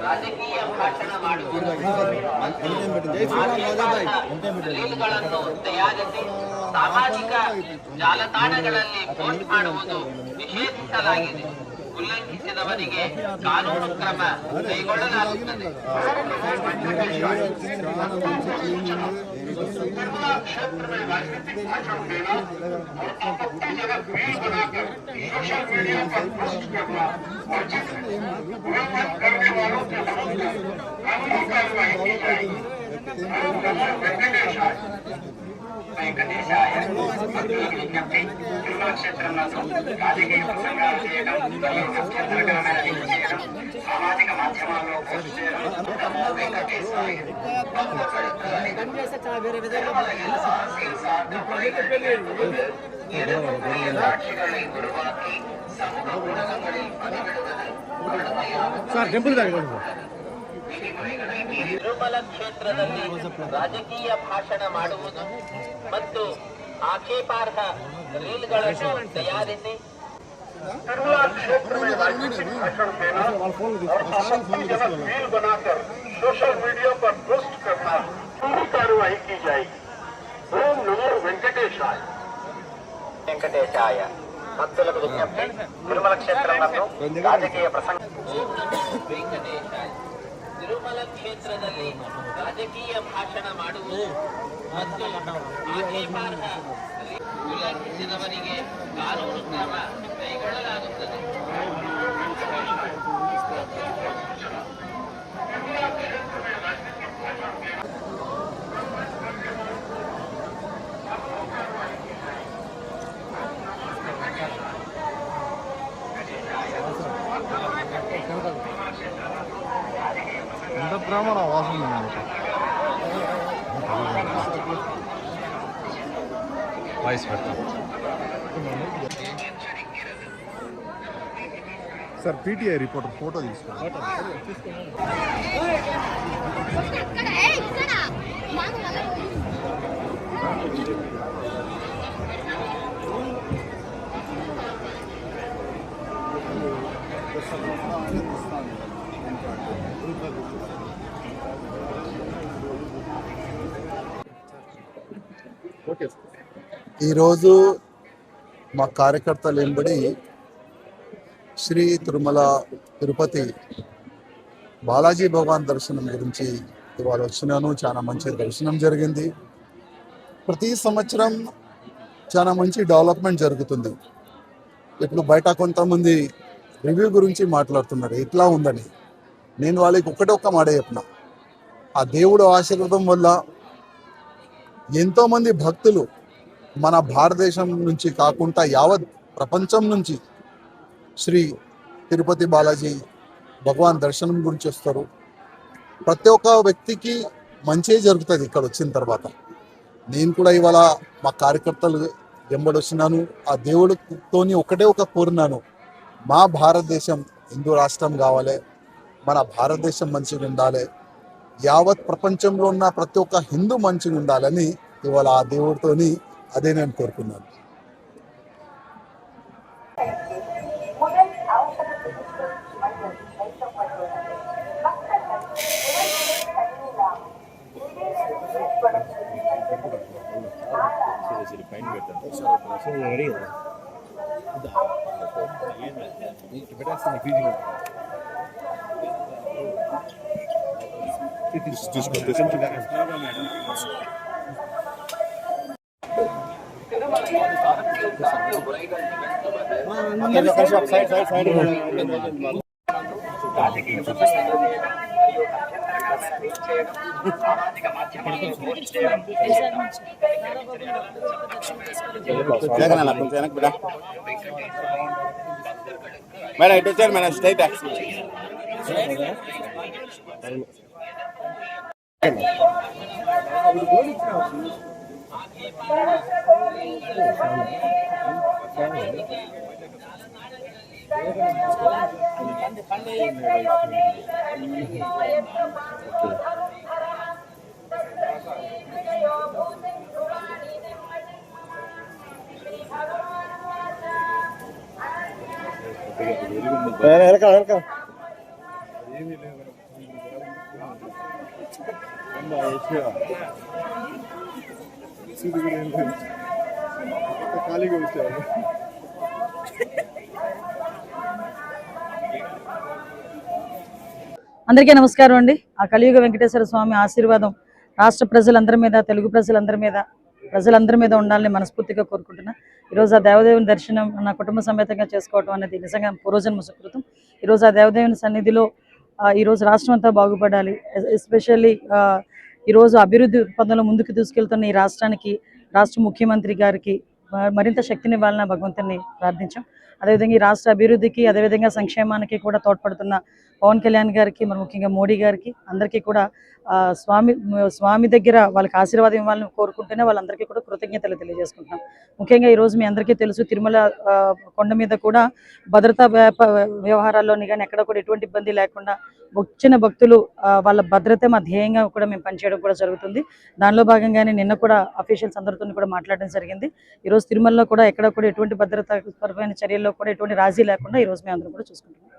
ರಾಜಕೀಯ ಭಾಷಣ ಮಾಡುವುದು ರೀಲ್ಗಳನ್ನು ತಯಾರಿಸಿ ಸಾಮಾಜಿಕ ಜಾಲತಾಣಗಳಲ್ಲಿ ಪೋಸ್ಟ್ ಮಾಡುವುದು ನಿಷೇಧಿಸಲಾಗಿದೆ. ಉಲ್ಲಂಘಿಸಿದವರಿಗೆ ಕಾನೂನು ಕ್ರಮ ಕೈಗೊಳ್ಳಲಾಗುತ್ತದೆ. వెంకటేశాయ విజ్ఞప్తి క్షేత్రంలో రాజకీయ ప్రసంగాలు చేయడం మరియు అభ్యంతరకరమైన లింక్ చేయడం సామాజిక మాధ్యమాల్లో పోస్ట్ చేయడం వెంకటేశాయ சாட்சிகளை உருவாக்கி சமூக ஊடகங்களில் பதிவிடுவது ತಿರುಮಲ ಕ್ಷೇತ್ರದಲ್ಲಿ ರಾಜಕೀಯ ಭಾಷಣ ಮಾಡುವುದು ಮತ್ತು ಆಕ್ಷೇಪಾರ್ಹ ರೀಲ್ಗಳನ್ನು ತಯಾರಿಸಿ तिरुमला क्षेत्र में राजनीतिक भाषण देना और आपत्तिजनक रील बनाकर सोशल मीडिया पर पोस्ट करना पूरी कार्रवाई की जाएगी। ओम नमो वेंकटेशाय। వెంకటేశాయ భక్తులకు విజ్ఞప్తి తిరుమల క్షేత్రంలో రాజకీయ ప్రసంగ వెంకటేశాయ తిరుమల క్షేత్రದಲ್ಲಿ ರಾಜಕೀಯ ಭಾಷಣ ಮಾಡುವುದು ಮತ್ತು ಆಕ್ಷೇಪಾರ್ಹ ಉಲ್ಲಂಘಿಸಿದವರಿಗೆ ಕಾನೂನು ಕ್ರಮ ಕೈಗೊಳ್ಳಲಾಗುತ್ತದೆ. ఎంత బ్రాహ్మణ వాసన వాయిస్ పెడతాం సార్. పీటీఐ రిపోర్టర్ ఫోటో తీసుకోండి. ఈరోజు మా కార్యకర్తలు వెంబడి శ్రీ తిరుమల తిరుపతి బాలాజీ భగవాన్ దర్శనం గురించి ఇవాళ వచ్చినాను. చాలా మంచి దర్శనం జరిగింది. ప్రతి సంవత్సరం చాలా మంచి డెవలప్మెంట్ జరుగుతుంది. ఇప్పుడు బయట కొంతమంది రివ్యూ గురించి మాట్లాడుతున్నారు ఎట్లా ఉందని. నేను వాళ్ళకి ఒక్క మాట చెప్పిన, ఆ దేవుడు ఆశీర్వాదం వల్ల ఎంతోమంది భక్తులు మన భారతదేశం నుంచి కాకుండా యావత్ ప్రపంచం నుంచి శ్రీ తిరుపతి బాలాజీ భగవాన్ దర్శనం గురించి వస్తారు. ప్రతి ఒక్క వ్యక్తికి మంచి జరుగుతుంది ఇక్కడ వచ్చిన తర్వాత. నేను కూడా ఇవాళ మా కార్యకర్తలు వెంబడి వచ్చినాను. ఆ దేవుడితోని ఒకటే కోరినాను, మా భారతదేశం హిందూ రాష్ట్రం కావాలి, మన భారతదేశం మంచిగా ఉండాలి, యావత్ ప్రపంచంలో ఉన్న ప్రతి ఒక్క హిందూ మంచిగా ఉండాలని ఇవాళ ఆ దేవుడితోని అదే నేను కోరుకున్నాను. మేడం ఇటు వచ్చారు మేడం, స్ట్రైట్ వెల్కమ్ ఖాళీగా వచ్చారు. అందరికీ నమస్కారం అండి. ఆ కలియుగ వెంకటేశ్వర స్వామి ఆశీర్వాదం రాష్ట్ర ప్రజలందరి మీద, తెలుగు ప్రజలందరి మీద ఉండాలని మనస్ఫూర్తిగా కోరుకుంటున్నా. ఈరోజు ఆ దేవదేవుని దర్శనం నా కుటుంబ సమేతంగా చేసుకోవడం అనేది నిజంగా పూర్వజన్మ సుకృతం. ఈరోజు ఆ దేవదేవుని సన్నిధిలో ఈరోజు రాష్ట్రం అంతా బాగుపడాలి. ఎస్పెషల్లీ ఈరోజు అభివృద్ధి పదంలో ముందుకు తీసుకెళ్తున్న ఈ రాష్ట్రానికి, రాష్ట్ర ముఖ్యమంత్రి గారికి మరింత శక్తినివ్వాలని భగవంతుని ప్రార్థించాం. అదేవిధంగా ఈ రాష్ట్ర అభివృద్ధికి, అదేవిధంగా సంక్షేమానికి కూడా తోడ్పడుతున్న పవన్ కళ్యాణ్ గారికి, మరి ముఖ్యంగా మోడీ గారికి అందరికీ కూడా స్వామి దగ్గర వాళ్ళకి ఆశీర్వాదం ఇవ్వాలని కోరుకుంటూనే వాళ్ళందరికీ కూడా కృతజ్ఞతలు తెలియజేసుకుంటున్నాం. ముఖ్యంగా ఈరోజు మీ అందరికీ తెలుసు, తిరుమల కొండ మీద కూడా భద్రతా వ్యవహారాల్లోని కానీ ఎక్కడ కూడా ఎటువంటి ఇబ్బంది లేకుండా వచ్చిన భక్తులు వాళ్ళ భద్రత మా ధ్యేయంగా కూడా మేము పనిచేయడం కూడా జరుగుతుంది. దానిలో భాగంగానే నిన్న కూడా అఫీషియల్స్ అందరితో కూడా మాట్లాడడం జరిగింది. ఈరోజు తిరుమలలో కూడా ఎక్కడ కూడా ఎటువంటి భద్రతాపరమైన చర్యల్లో కూడా ఎటువంటి రాజీ లేకుండా ఈరోజు మేము అందరం కూడా చూసుకుంటున్నాం.